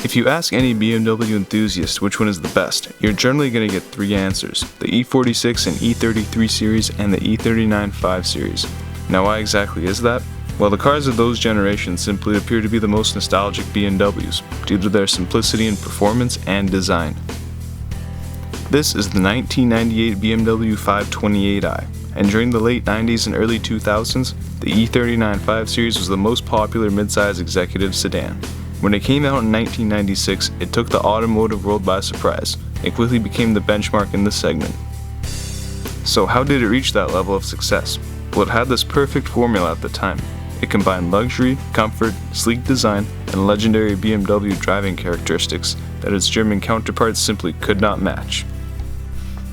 If you ask any BMW enthusiast which one is the best, you're generally going to get three answers: the E46 and E33 series and the E39 5 series. Now why exactly is that? Well, the cars of those generations simply appear to be the most nostalgic BMWs, due to their simplicity in performance and design. This is the 1998 BMW 528i, and during the late 90s and early 2000s, the E39 5 series was the most popular midsize executive sedan. When it came out in 1996, it took the automotive world by surprise, and quickly became the benchmark in this segment. So how did it reach that level of success? Well, it had this perfect formula at the time. It combined luxury, comfort, sleek design, and legendary BMW driving characteristics that its German counterparts simply could not match.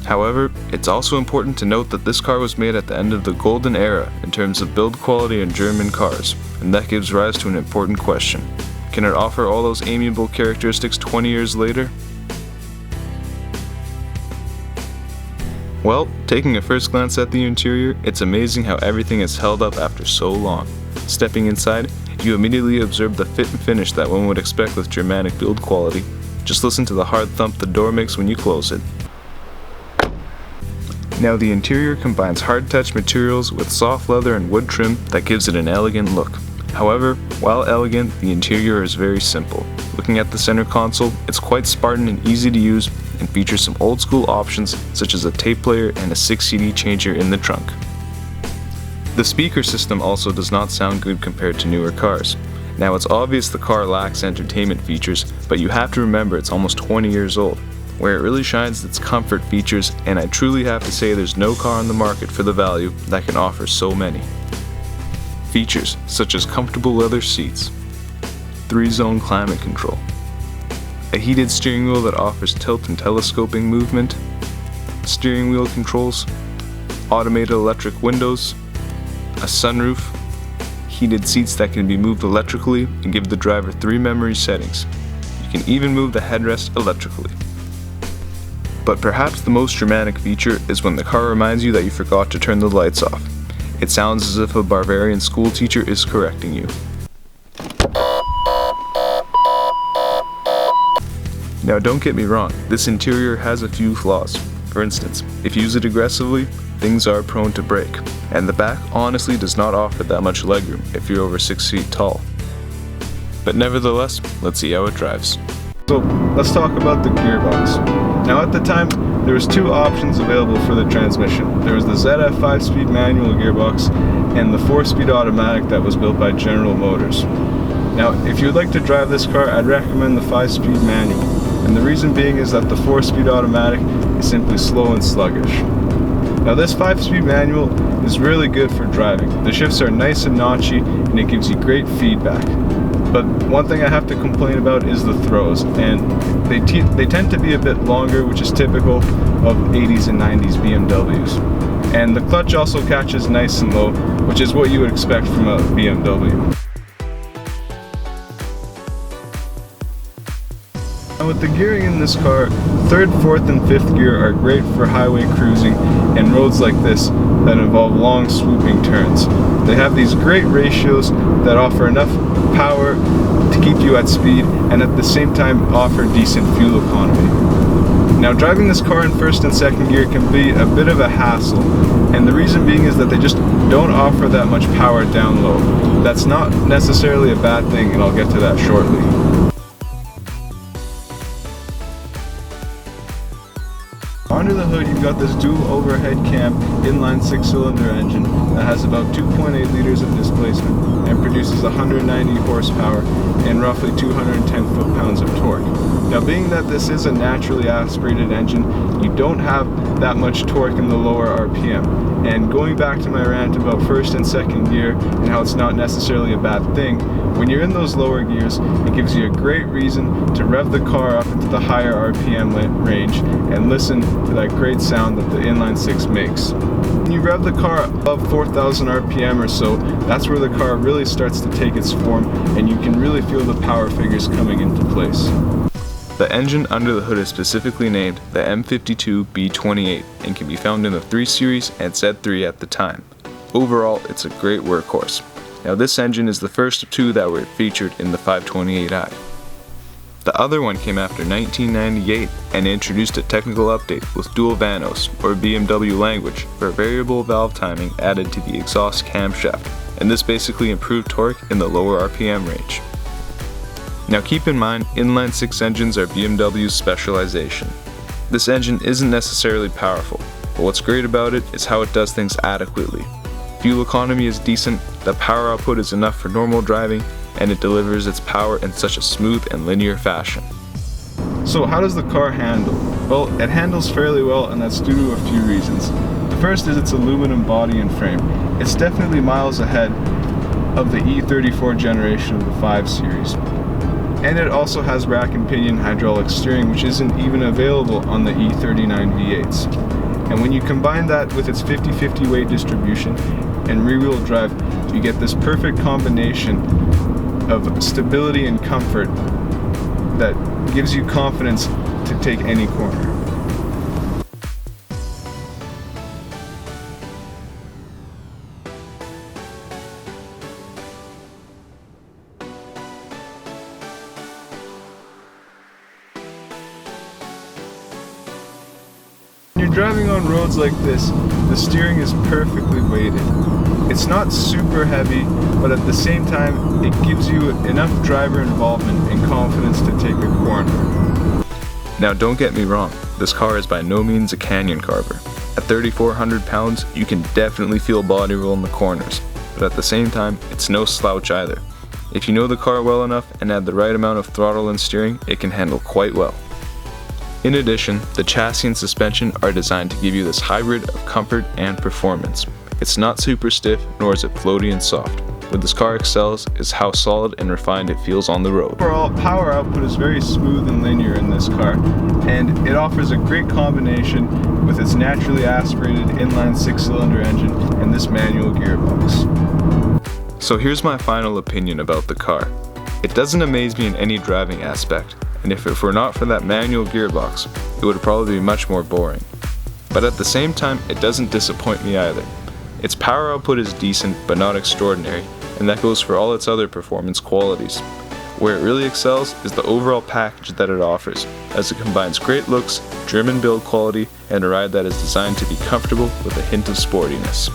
However, it's also important to note that this car was made at the end of the golden era in terms of build quality in German cars, and that gives rise to an important question. Can it offer all those amiable characteristics 20 years later? Well, taking a first glance at the interior, it's amazing how everything has held up after so long. Stepping inside, you immediately observe the fit and finish that one would expect with Germanic build quality. Just listen to the hard thump the door makes when you close it. Now the interior combines hard-touch materials with soft leather and wood trim that gives it an elegant look. However, while elegant, the interior is very simple. Looking at the center console, it's quite Spartan and easy to use, and features some old school options such as a tape player and a 6 CD changer in the trunk. The speaker system also does not sound good compared to newer cars. Now it's obvious the car lacks entertainment features, but you have to remember it's almost 20 years old. Where it really shines its comfort features, and I truly have to say there's no car on the market for the value that can offer so many. Features such as comfortable leather seats, 3-zone climate control, a heated steering wheel that offers tilt and telescoping movement, steering wheel controls, automated electric windows, a sunroof, heated seats that can be moved electrically and give the driver 3 memory settings. You can even move the headrest electrically. But perhaps the most dramatic feature is when the car reminds you that you forgot to turn the lights off. It sounds as if a Bavarian school teacher is correcting you. Now don't get me wrong, this interior has a few flaws. For instance, if you use it aggressively, things are prone to break, and the back honestly does not offer that much legroom if you're over 6 feet tall. But nevertheless, let's see how it drives. So let's talk about the gearbox. Now at the time, there was 2 options available for the transmission. There was the ZF 5-speed manual gearbox and the 4-speed automatic that was built by General Motors. Now if you'd like to drive this car, I'd recommend the 5-speed manual, and the reason being is that the 4-speed automatic is simply slow and sluggish. Now this 5-speed manual is really good for driving. The shifts are nice and notchy and it gives you great feedback. But one thing I have to complain about is the throws, and they tend to be a bit longer, which is typical of 80s and 90s BMWs. And the clutch also catches nice and low, which is what you would expect from a BMW. Now with the gearing in this car, 3rd, 4th, and 5th gear are great for highway cruising and roads like this that involve long swooping turns. They have these great ratios that offer enough power to keep you at speed and at the same time offer decent fuel economy. Now driving this car in 1st and 2nd gear can be a bit of a hassle, and the reason being is that they just don't offer that much power down low. That's not necessarily a bad thing, and I'll get to that shortly. Under the hood, you've got this dual overhead cam inline 6-cylinder engine that has about 2.8 liters of displacement and produces 190 horsepower and roughly 210 foot-pounds of torque. Now being that this is a naturally aspirated engine, you don't have that much torque in the lower RPM. And going back to my rant about 1st and 2nd gear and how it's not necessarily a bad thing, when you're in those lower gears, it gives you a great reason to rev the car up into the higher RPM range and listen to that great sound that the inline 6 makes. When you rev the car above 4,000 RPM or so, that's where the car really starts to take its form and you can really feel the power figures coming into place. The engine under the hood is specifically named the M52B28 and can be found in the 3 Series and Z3 at the time. Overall, it's a great workhorse. Now this engine is the first of 2 that were featured in the 528i. The other one came after 1998 and introduced a technical update with dual vanos, or BMW language, for variable valve timing added to the exhaust camshaft, and this basically improved torque in the lower RPM range. Now keep in mind, inline-six engines are BMW's specialization. This engine isn't necessarily powerful, but what's great about it is how it does things adequately. Fuel economy is decent, the power output is enough for normal driving, and it delivers its power in such a smooth and linear fashion. So how does the car handle? Well, it handles fairly well, and that's due to a few reasons. The first is its aluminum body and frame. It's definitely miles ahead of the E34 generation of the 5 Series. And it also has rack and pinion hydraulic steering, which isn't even available on the E39 V8s. And when you combine that with its 50-50 weight distribution and rear-wheel drive, you get this perfect combination of stability and comfort that gives you confidence to take any corner. When you're driving on roads like this, the steering is perfectly weighted. It's not super heavy, but at the same time, it gives you enough driver involvement and confidence to take a corner. Now don't get me wrong, this car is by no means a canyon carver. At 3,400 pounds, you can definitely feel body roll in the corners, but at the same time, it's no slouch either. If you know the car well enough and add the right amount of throttle and steering, it can handle quite well. In addition, the chassis and suspension are designed to give you this hybrid of comfort and performance. It's not super stiff, nor is it floaty and soft. Where this car excels is how solid and refined it feels on the road. Overall, power output is very smooth and linear in this car, and it offers a great combination with its naturally aspirated inline 6-cylinder engine and this manual gearbox. So here's my final opinion about the car. It doesn't amaze me in any driving aspect, and if it were not for that manual gearbox, it would probably be much more boring. But at the same time, it doesn't disappoint me either. Its power output is decent but not extraordinary, and that goes for all its other performance qualities. Where it really excels is the overall package that it offers, as it combines great looks, German build quality, and a ride that is designed to be comfortable with a hint of sportiness.